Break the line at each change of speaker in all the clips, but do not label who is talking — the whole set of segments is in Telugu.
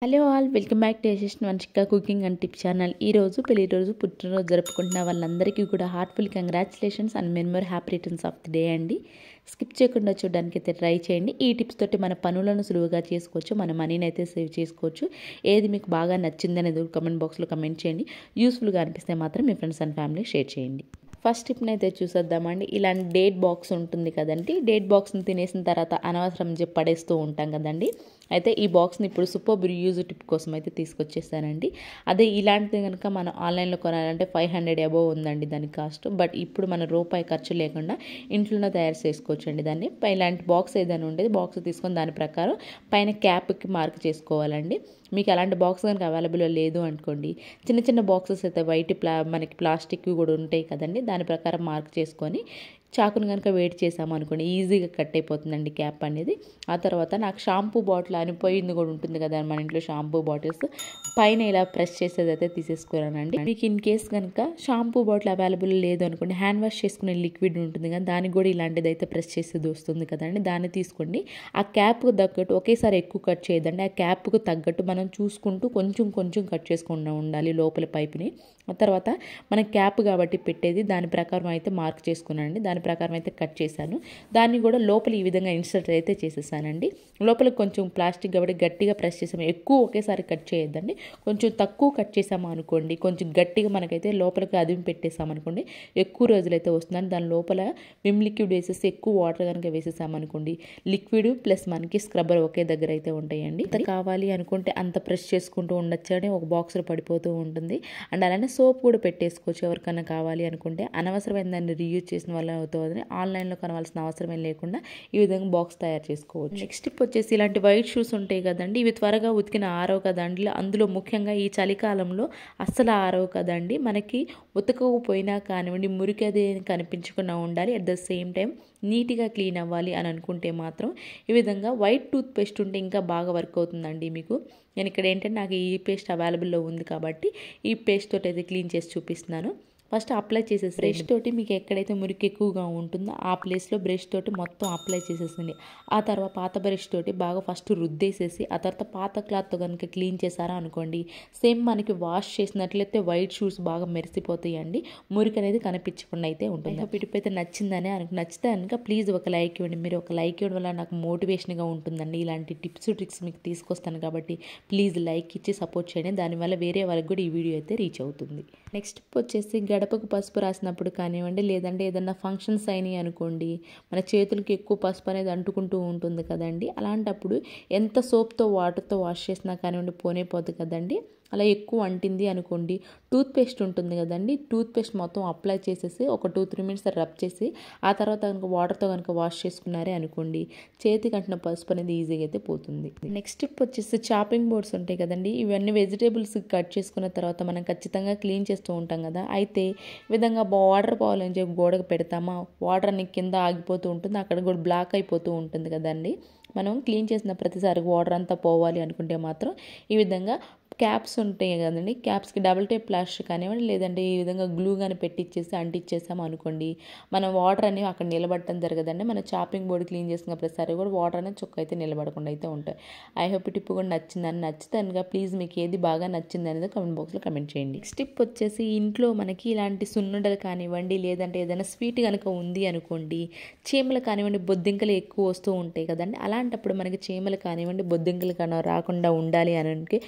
Hello all welcome back to Yashasvi Vamshika cooking and tip channel. ఈరోజు పెళ్లి రోజు పుట్టినరోజు జరుపుకుంటున్న వాళ్ళందరికీ కూడా heartful congratulations and memory happy returns of the day అండి. స్కిప్ చేయకుండా చూడడానికి అయితే ట్రై చేయండి. ఈ టిప్స్ తోటి మన పనులను సులువుగా చేసుకోవచ్చు, మన మనీని అయితే సేవ్ చేసుకోవచ్చు. ఏది మీకు బాగా నచ్చింది అనేది కమెంట్ బాక్స్లో కమెంట్ చేయండి. యూస్ఫుల్గా అనిపిస్తే మాత్రం మీ ఫ్రెండ్స్ అండ్ ఫ్యామిలీ షేర్ చేయండి. ఫస్ట్ టిప్ని అయితే చూసేద్దామండి. ఇలాంటి డేట్ బాక్స్ ఉంటుంది కదండి, డేట్ బాక్స్ని తినేసిన తర్వాత అనవసరం చెప్పి పడేస్తూ ఉంటాం కదండి. అయితే ఈ బాక్స్ని ఇప్పుడు సూపర్ యూజ్ టిప్ కోసం అయితే తీసుకొచ్చేసానండి. అదే ఇలాంటిది కనుక మనం ఆన్లైన్లో కొనాలంటే 500 అబోవ్ ఉందండి దాని కాస్ట్. బట్ ఇప్పుడు మన రూపాయి ఖర్చు లేకుండా ఇంట్లోనే తయారు చేసుకోవచ్చండి దాన్ని. ఇలాంటి బాక్స్ ఏదైనా ఉండేది బాక్స్ తీసుకొని దాని ప్రకారం పైన క్యాప్కి మార్క్ చేసుకోవాలండి. మీకు అలాంటి బాక్స్ కనుక అవైలబుల్ లేదు అనుకోండి, చిన్న చిన్న బాక్సెస్ అయితే వైట్ మనకి ప్లాస్టిక్ కూడా ఉంటాయి కదండి, దాని ప్రకారం మార్క్ చేసుకొని చాకును కనుక వెయిట్ చేసాము అనుకోండి ఈజీగా కట్ అయిపోతుందండి క్యాప్ అనేది. ఆ తర్వాత నాకు షాంపూ బాటిల్ అనిపోయింది కూడా ఉంటుంది కదా మన ఇంట్లో షాంపూ బాటిల్స్, పైన ఇలా ప్రెస్ చేసేది అయితే తీసేసుకున్నానండి. మీకు ఇన్ కేస్ కనుక షాంపూ బాటిల్ అవైలబుల్ లేదు అనుకోండి, హ్యాండ్ వాష్ చేసుకునే లిక్విడ్ ఉంటుంది కదా, దానికి కూడా ఇలాంటిది అయితే ప్రెస్ చేసేది వస్తుంది కదండి, దాన్ని తీసుకోండి. ఆ క్యాప్కు తగ్గట్టు ఒకేసారి ఎక్కువ కట్ చేయదండి, ఆ క్యాప్కు తగ్గట్టు మనం చూసుకుంటూ కొంచెం కొంచెం కట్ చేసుకుంటూ ఉండాలి లోపల పైపుని. ఆ తర్వాత మన క్యాప్ కాబట్టి పెట్టేది దాని ప్రకారం అయితే మార్క్ చేసుకున్నానండి, దాని ప్రకారం అయితే కట్ చేశాను. దాన్ని కూడా లోపల ఈ విధంగా ఇన్సర్ట్ అయితే చేసేసానండి. లోపల కొంచెం ప్లాస్టిక్ కాబట్టి గట్టిగా ప్రెస్ చేసాము, ఎక్కువ ఒకేసారి కట్ చేయొద్దండి. కొంచెం తక్కువ కట్ చేసాము అనుకోండి, కొంచెం గట్టిగా మనకైతే లోపలికి అదిమి పెట్టేసామనుకోండి ఎక్కువ రోజులైతే వస్తుందని. దాని లోపల విమ్ లిక్విడ్ వేసేసి ఎక్కువ వాటర్ కనుక వేసేసామనుకోండి లిక్విడ్ ప్లస్ మనకి స్క్రబ్బర్ ఒకే దగ్గర అయితే ఉంటాయండి. ఎంత కావాలి అనుకుంటే అంత ప్రెస్ చేసుకుంటూ ఉండొచ్చు అని ఒక బాక్స్లో పడిపోతూ ఉంటుంది. అండ్ అలానే సోప్ కూడా పెట్టేసుకోవచ్చు ఎవరికైనా కావాలి అనుకుంటే. అనవసరమైన దాన్ని రీయూజ్ చేసిన వల్ల అవుతుంది, ఆన్లైన్లో కొనవలసిన అవసరమే లేకుండా ఈ విధంగా బాక్స్ తయారు చేసుకోవచ్చు. నెక్స్ట్ టిప్ వచ్చేసి ఇలాంటి వైట్ షూస్ ఉంటాయి కదండి, ఇవి త్వరగా ఉతికిన ఆరవు కదండి. అందులో ముఖ్యంగా ఈ చలికాలంలో అస్సలు ఆరవు కదండి. మనకి ఉతకకపోయినా కానివ్వండి మురికి అది కనిపించకుండా ఉండాలి, అట్ ద సేమ్ టైం నీట్గా క్లీన్ అవ్వాలి అని అనుకుంటే మాత్రం ఈ విధంగా వైట్ టూత్ పేస్ట్ ఉంటే ఇంకా బాగా వర్క్ అవుతుందండి మీకు. నేను ఇక్కడ ఏంటంటే నాకు ఈ పేస్ట్ అవైలబుల్లో ఉంది కాబట్టి ఈ పేస్ట్ తోటి అయితే క్లీన్ చేసి చూపిస్తున్నాను. ఫస్ట్ అప్లై చేసేసి బ్రష్ తోటి మీకు ఎక్కడైతే మురికి ఎక్కువగా ఉంటుందో ఆ ప్లేస్లో బ్రష్ తోటి మొత్తం అప్లై చేసేసింది. ఆ తర్వాత పాత బ్రష్ తోటి బాగా ఫస్ట్ రుద్దేసేసి ఆ తర్వాత పాత క్లాత్తో కనుక క్లీన్ చేశారా అనుకోండి, సేమ్ మనకి వాష్ చేసినట్లయితే వైట్ షూస్ బాగా మెరిసిపోతాయండి, మురికి అనేది కనిపించకుండా అయితే ఉంటుంది. పిటిప్ అయితే నచ్చిందని నచ్చితే కనుక ప్లీజ్ ఒక లైక్ ఇవ్వండి. మీరు ఒక లైక్ ఇవ్వడం వల్ల నాకు మోటివేషన్గా ఉంటుందండి. ఇలాంటి టిప్స్ ట్రిక్స్ మీకు తీసుకొస్తాను కాబట్టి ప్లీజ్ లైక్ ఇచ్చి సపోర్ట్ చేయండి, దానివల్ల వేరే వాళ్ళకి కూడా ఈ వీడియో అయితే రీచ్ అవుతుంది. నెక్స్ట్ వచ్చేసి గడపకు పసుపు రాసినప్పుడు కానివ్వండి, లేదంటే ఏదన్నా ఫంక్షన్స్ అయినాయి అనుకోండి, మన చేతులకి ఎక్కువ పసుపు అనేది అంటుకుంటూ ఉంటుంది కదండి. అలాంటప్పుడు ఎంత సోప్తో వాటర్తో వాష్ చేసినా కానివ్వండి పోనే పోదు కదండి. అలా ఎక్కువ అంటింది అనుకోండి, టూత్ పేస్ట్ ఉంటుంది కదండి, టూత్ పేస్ట్ మొత్తం అప్లై చేసేసి ఒక 2-3 మినిట్స్ రబ్ చేసి ఆ తర్వాత కనుక వాటర్తో కనుక వాష్ చేసుకున్నారే అనుకోండి, చేతికి అంటిన పసుపు అనేది ఈజీగా అయితే పోతుంది. నెక్స్ట్ టిప్ వచ్చేసి చాపింగ్ బోర్డ్స్ ఉంటాయి కదండి, ఇవన్నీ వెజిటేబుల్స్ కట్ చేసుకున్న తర్వాత మనం ఖచ్చితంగా క్లీన్ చేస్తూ ఉంటాం కదా. అయితే ఈ విధంగా వాటర్ పోవాలని చెప్పి గోడకు పెడతామా, వాటర్ అన్ని కింద ఆగిపోతూ ఉంటుంది, అక్కడ కూడా బ్లాక్ అయిపోతూ ఉంటుంది కదండి. మనం క్లీన్ చేసిన ప్రతిసారి వాటర్ అంతా పోవాలి అనుకుంటే మాత్రం ఈ విధంగా క్యాప్స్ ఉంటాయి కదండి, క్యాప్స్కి డబుల్ టేప్ ప్లాస్టర్ కానివ్వండి లేదంటే ఈ విధంగా గ్లూ కానీ పెట్టించేసి అంటించేసాము అనుకోండి, మనం వాటర్ అనేవి అక్కడ నిలబడటం జరగదండి. మన చాపింగ్ బోర్డు క్లీన్ చేసుకున్న ప్రతిసారి కూడా వాటర్ అనేది చుక్క అయితే నిలబడకుండా అయితే ఉంటాయి. ఐ హోప్ టిప్ కూడా నచ్చిందని, నచ్చితే కనుక ప్లీజ్ మీకు ఏది బాగా నచ్చింది అనేది కమెంట్ బాక్స్లో కమెంట్ చేయండి. నెక్స్ట్ టిప్ వచ్చేసి ఇంట్లో మనకి ఇలాంటి సున్నుండలు కానివ్వండి లేదంటే ఏదైనా స్వీట్ కనుక ఉంది అనుకోండి, చీమలు కానివ్వండి బొద్దింకలు ఎక్కువ వస్తూ ఉంటాయి కదండి. అలాంటప్పుడు మనకి చీమలు కానివ్వండి బొద్దింకలు రాకుండా ఉండాలి అని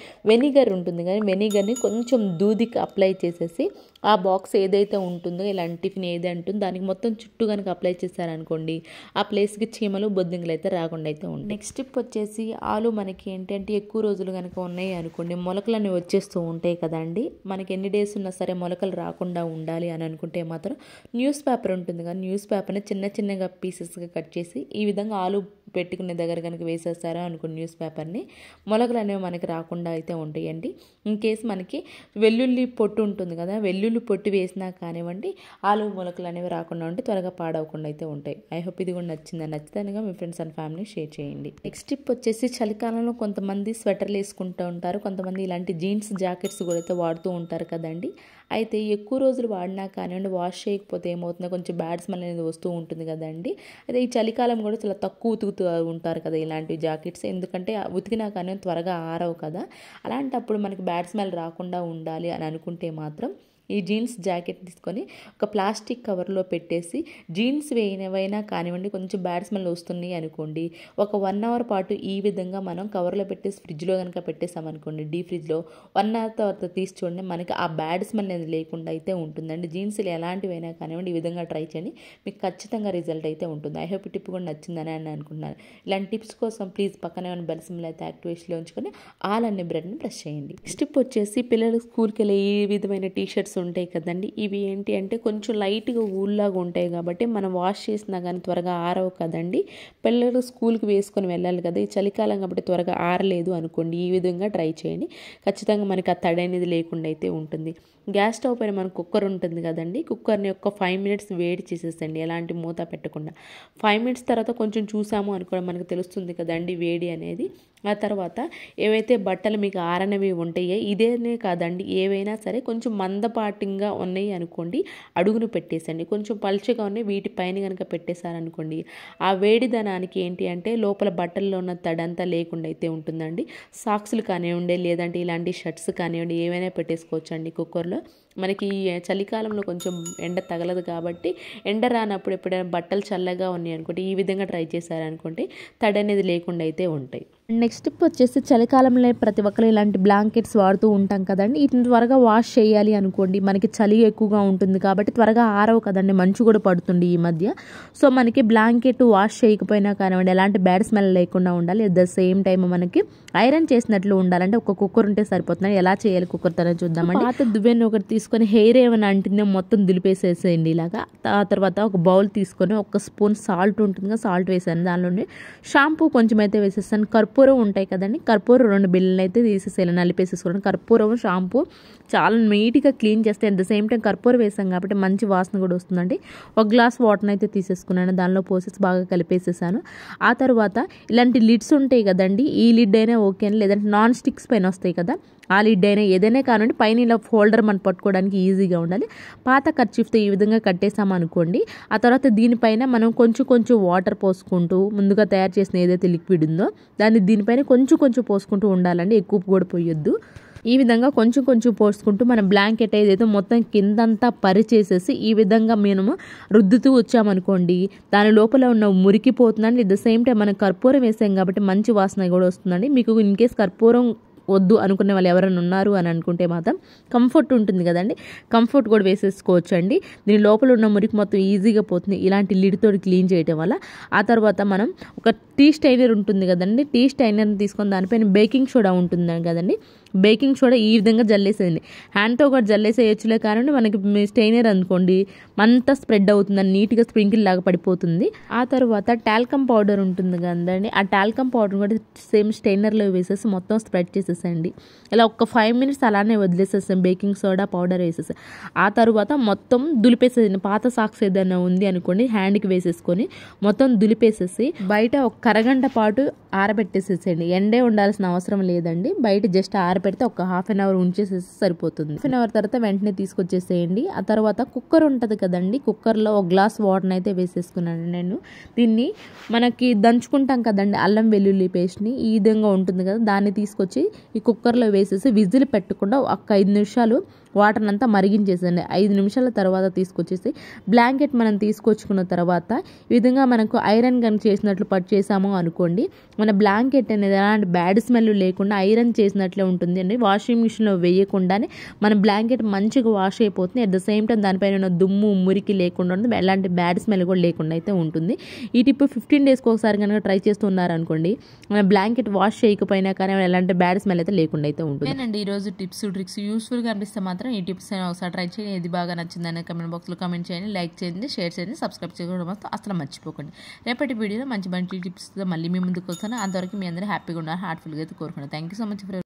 వెనిగర్ ఉంటుంది కానీ వెనిగర్ని కొంచెం దూదికి అప్లై చేసేసి ఆ బాక్స్ ఏదైతే ఉంటుందో ఇలాంటి టిఫిన్ ఏదైతే ఉంటుందో దానికి మొత్తం చుట్టూ కనుక అప్లై చేశారనుకోండి, ఆ ప్లేస్కి చీమలు బొద్దింకలు అయితే రాకుండా అయితే ఉంటాయి. నెక్స్ట్ టిప్ వచ్చేసి ఆలు మనకి ఏంటంటే ఎక్కువ రోజులు కనుక ఉన్నాయి అనుకోండి మొలకలన్నీ వచ్చేస్తూ ఉంటాయి కదండి. మనకి ఎన్ని డేస్ ఉన్నా సరే మొలకలు రాకుండా ఉండాలి అని అనుకుంటే మాత్రం న్యూస్ పేపర్ ఉంటుంది కానీ న్యూస్ పేపర్ని చిన్న చిన్నగా పీసెస్గా కట్ చేసి ఈ విధంగా ఆలు పెట్టుకునే దగ్గర కనుక వేసేస్తారా అనుకోండి న్యూస్ పేపర్ని, మొలకలు అనేవి మనకి రాకుండా అయితే ఉంటాయి. వేయండి. ఇన్ కేస్ మనకి వెల్లుల్లి పొట్టు ఉంటుంది కదా, వెల్లుల్లి పొట్టు వేసినా కానివ్వండి ఆలు మొలకలు అనేవి రాకుండా ఉంటే త్వరగా పాడవకుండా అయితే ఉంటాయి. ఐ హోప్ ఇది కూడా నచ్చిందని. నచ్చితేనే మీ ఫ్రెండ్స్ అండ్ ఫ్యామిలీ షేర్ చేయండి. నెక్స్ట్ టిప్ వచ్చేసి చలికాలంలో కొంతమంది స్వెటర్లు వేసుకుంటూ ఉంటారు, కొంతమంది ఇలాంటి జీన్స్ జాకెట్స్ కూడా అయితే వాడుతూ ఉంటారు కదండి. అయితే ఎక్కువ రోజులు వాడినా కానివ్వండి వాష్ చేయకపోతే ఏమవుతుందో కొంచెం బ్యాడ్ స్మెల్ అనేది వస్తూ ఉంటుంది కదండి. అయితే ఈ చలికాలం కూడా చాలా తక్కువ ఉతుకుతూ ఉంటారు కదా ఇలాంటి జాకెట్స్, ఎందుకంటే ఉతికినా కానీ త్వరగా ఆరవు కదా. అలాంటప్పుడు మనకి బ్యాడ్ స్మెల్ రాకుండా ఉండాలి అని అనుకుంటే మాత్రం ఈ జీన్స్ జాకెట్ తీసుకొని ఒక ప్లాస్టిక్ కవర్లో పెట్టేసి జీన్స్ వేయనవైనా కానివ్వండి కొంచెం బ్యాడ్ స్మెల్ వస్తున్నాయి అనుకోండి, ఒక 1 అవర్ పాటు ఈ విధంగా మనం కవర్లో పెట్టేసి ఫ్రిడ్జ్లో కనుక పెట్టేసామనుకోండి, డీప్ ఫ్రిడ్జ్లో 1 అవర్ తర్వాత తీసి చూడండి, మనకి ఆ బ్యాడ్ స్మెల్ అనేది లేకుండా అయితే ఉంటుందండి. జీన్స్లు ఎలాంటివైనా కానివ్వండి ఈ విధంగా ట్రై చేయండి, మీకు ఖచ్చితంగా రిజల్ట్ అయితే ఉంటుంది. ఐ హోప్ ఈ టిప్ కూడా నచ్చిందని అని అనుకుంటున్నాను. ఇలాంటి టిప్స్ కోసం ప్లీజ్ పక్కనే ఉన్న బెల్ సింబల్ అయితే యాక్టివేషన్లో ఉంచుకొని ఆల్ అనే బటన్ని ప్రెస్ చేయండి. నెక్స్ట్ టిప్ వచ్చేసి పిల్లలు స్కూల్కి వెళ్ళే ఈ విధమైన టీషర్ట్స్ ఉంటాయి కదండి, ఇవి ఏంటి అంటే కొంచెం లైట్గా ఊళ్ళలాగా ఉంటాయి కాబట్టి మనం వాష్ చేసినా కానీ త్వరగా ఆరవు కదండి. పిల్లలు స్కూల్కి వేసుకొని వెళ్ళాలి కదా, ఈ చలికాలం కాబట్టి త్వరగా ఆరలేదు అనుకోండి, ఈ విధంగా ట్రై చేయండి. ఖచ్చితంగా మనకి ఆ తడి అనేది లేకుండా అయితే ఉంటుంది. గ్యాస్ స్టవ్ పైన మన కుక్కర్ ఉంటుంది కదండి, కుక్కర్ని ఒక 5 మినిట్స్ వేడి చేసేసండి, ఎలాంటి మూత పెట్టకుండా. 5 మినిట్స్ తర్వాత కొంచెం చూసాము అనుకోవడం మనకు తెలుస్తుంది కదండి వేడి అనేది. ఆ తర్వాత ఏవైతే బట్టలు మీకు ఆరనవి ఉంటాయో ఇదేనే కాదండి, ఏవైనా సరే కొంచెం మందపాటిగా ఉన్నాయి అనుకోండి అడుగును పెట్టేసండి, కొంచెం పల్చగా ఉన్నాయి వీటిపైన కనుక పెట్టేశారనుకోండి ఆ వేడిదనానికి ఏంటి అంటే లోపల బట్టల్లో ఉన్న తడంతా లేకుండా అయితే ఉంటుందండి. సాక్స్లు కానివ్వండి లేదంటే ఇలాంటి షర్ట్స్ కానివ్వండి ఏవైనా పెట్టేసుకోవచ్చండి కుక్కర్లో. మనకి చలికాలంలో కొంచెం ఎండ తగలదు కాబట్టి ఎండ రానప్పుడు ఎప్పుడైనా బట్టలు చల్లగా ఉన్నాయి అనుకోండి ఈ విధంగా ట్రై చేశారనుకోండి తడి అనేది లేకుండా అయితే ఉంటాయి. నెక్స్ట్ టిప్ వచ్చేసి చలికాలంలో ప్రతి ఒక్కరు ఇలాంటి బ్లాంకెట్స్ వాడుతూ ఉంటాం కదండి, వీటిని త్వరగా వాష్ చేయాలి అనుకోండి, మనకి చలి ఎక్కువగా ఉంటుంది కాబట్టి త్వరగా ఆరవు కదండి, మంచు కూడా పడుతుంది ఈ మధ్య. సో మనకి బ్లాంకెట్ వాష్ చేయకపోయినా కానివ్వండి ఎలాంటి బ్యాడ్ స్మెల్ లేకుండా ఉండాలి, అట్ ద సేమ్ టైం మనకి ఐరన్ చేసినట్లు ఉండాలంటే ఒక కుక్కర్ ఉంటే సరిపోతుంది. ఎలా చేయాలి కుక్కర్ తన చూద్దామండి. పాత దువ్వెని ఒకటి తీసుకొని హెయిర్ ఏమైనా అంటుందో మొత్తం దులిపేసేసేయండి ఇలాగా. ఆ తర్వాత ఒక బౌల్ తీసుకొని 1 స్పూన్ సాల్ట్ ఉంటుంది, సాల్ట్ వేసాను, దానిలోనే షాంపూ కొంచెం అయితే వేసేస్తాను. కర్పూరం ఉంటాయి కదండి, కర్పూరం 2 బిళ్ళలు అయితే తీసేసేయాలి, నలిపేసేసుకోండి. కర్పూరం షాంపూ చాలా నీట్గా క్లీన్ చేస్తే అట్ ద సేమ్ టైం కర్పూరం వేసాం కాబట్టి మంచి వాసన కూడా వస్తుందండి. 1 గ్లాస్ వాటర్ని అయితే తీసేసుకున్నాను, దానిలో పోసేసి బాగా కలిపేసేసాను. ఆ తర్వాత ఇలాంటి లిడ్స్ ఉంటాయి కదండి, ఈ లిడ్ అయినా ఓకే అని, లేదంటే నాన్ స్టిక్స్ పైన వస్తాయి కదా ఆ లిడ్ అయినా ఏదైనా కానివ్వండి, పైన ఇలా ఫోల్డర్ మనం పట్టుకోవడానికి ఈజీగా ఉండాలి. పాత కర్చీఫ్తో ఈ విధంగా కట్టేసామనుకోండి, ఆ తర్వాత దీనిపైన మనం కొంచెం కొంచెం వాటర్ పోసుకుంటూ ముందుగా తయారు చేసిన ఏదైతే లిక్విడ్ ఉందో దాన్ని దీనిపైన కొంచెం కొంచెం పోసుకుంటూ ఉండాలండి, ఎక్కువ కూడా పోయొద్దు. ఈ విధంగా కొంచెం కొంచెం పోసుకుంటూ మనం బ్లాంకెట్ ఏదైతే మొత్తం కిందంతా పరిచేసేసి ఈ విధంగా మేము రుద్దుతూ వచ్చామనుకోండి దాని లోపల ఉన్న మురికిపోతుందండి. అట్ ద సేమ్ టైం మనం కర్పూరం వేసాం కాబట్టి మంచి వాసన కూడా వస్తుందండి. మీకు ఇన్ కేస్ కర్పూరం వద్దు అనుకునే వాళ్ళు ఎవరైనా ఉన్నారు అని అనుకుంటే మాత్రం కంఫర్ట్ ఉంటుంది కదండి, కంఫర్ట్ కూడా వేసేసుకోవచ్చు అండి. దీని లోపల ఉన్న మురికి మొత్తం ఈజీగా పోతుంది ఇలాంటి లిడ్తో క్లీన్ చేయడం వల్ల. ఆ తర్వాత మనం ఒక టీ స్టైనర్ ఉంటుంది కదండి, టీ స్టైనర్ని తీసుకొని దానిపైన బేకింగ్ సోడా ఉంటుంది కదండి, బేకింగ్ సోడా ఈ విధంగా జల్లేసేయండి. హ్యాండ్తో కూడా జల్లేసేయచ్చులే కానీ మనకి స్టైనర్ అనుకోండి అంతా స్ప్రెడ్ అవుతుందని నీట్గా స్ప్రింకిల్ లాగా పడిపోతుంది. ఆ తర్వాత టాల్కమ్ పౌడర్ ఉంటుంది కదండి, ఆ టాల్కమ్ పౌడర్ కూడా సేమ్ స్టైనర్లో వేసేసి మొత్తం స్ప్రెడ్ చేసేసండి. ఇలా ఒక 5 మినిట్స్ అలానే వదిలేసేసాం బేకింగ్ సోడా పౌడర్ వేసేసి. ఆ తర్వాత మొత్తం దులిపేసేయండి. పాత సాక్స్ ఏదైనా ఉంది అనుకోండి హ్యాండ్కి వేసేసుకొని మొత్తం దులిపేసేసి బయట ఒక అరగంట పాటు ఆరబెట్టేసేసేయండి. ఎండే ఉండాల్సిన అవసరం లేదండి, బయట జస్ట్ ఆరబెడితే ఒక హాఫ్ అన్ అవర్ ఉంచేసేసి సరిపోతుంది. హాఫ్ అన్ అవర్ తర్వాత వెంటనే తీసుకొచ్చేసేయండి. ఆ తర్వాత కుక్కర్ ఉంటుంది కదండి, కుక్కర్లో 1 గ్లాస్ వాటర్ అయితే వేసేసుకున్నాను నేను. దీన్ని మనకి దంచుకుంటాం కదండి అల్లం వెల్లుల్లి పేస్ట్ని, ఈ విధంగా ఉంటుంది కదా, దాన్ని తీసుకొచ్చి ఈ కుక్కర్లో వేసేసి విజిల్ పెట్టకుండా ఒక 5 నిమిషాలు వాటర్ని అంతా మరిగించేసండి. 5 నిమిషాల తర్వాత తీసుకొచ్చేసి బ్లాంకెట్ మనం తీసుకొచ్చుకున్న తర్వాత ఈ విధంగా మనకు ఐరన్ గన్ చేసినట్లు పట్టు చేసాము అనుకోండి మన బ్లాంకెట్ అనేది ఎలాంటి బ్యాడ్ స్మెల్ లేకుండా ఐరన్ చేసినట్లే ఉంటుంది అండి. వాషింగ్ మిషన్లో వేయకుండానే మన బ్లాంకెట్ మంచిగా వాష్ అయిపోతుంది. అట్ ద సేమ్ టైం దానిపైన ఉన్న దుమ్ము మురికి లేకుండా ఉంటుంది, ఎలాంటి బ్యాడ్ స్మెల్ కూడా లేకుండా అయితే ఉంటుంది. ఈ టిప్ 15 డేస్కి ఒకసారి కనుక ట్రై చేస్తున్నారనుకోండి మన బ్లాంకెట్ వాష్ చేయకపోయినా కానీ ఎలాంటి బ్యాడ్ స్మెల్ అయితే లేకుండా అయితే ఉంటుంది. నేనండి ఈరోజు టిప్స్ ట్రిక్స్ యూస్ఫుల్గా అనిపిస్తే మాత్రం ఈ టిప్స్ ఒకసారి ట్రై చేయండి. ఏది బాగా నచ్చిందని కమెంట్ బాక్స్లో కామెంట్ చేయండి, లైక్ చేయండి, షేర్ చేయండి, సబ్స్క్రైబ్ చేయడం మాత్రం అసలు మర్చిపోకండి. రేపటి వీడియోలో మంచి మంచి టిప్స్తో మళ్ళీ మీ ముందుకు వస్తాను. అంతవరకు మీ అందరూ హ్యాపీగా ఉండాలి హార్ట్ఫుల్గా అయితే కోరుకున్నాను. Thank you so much for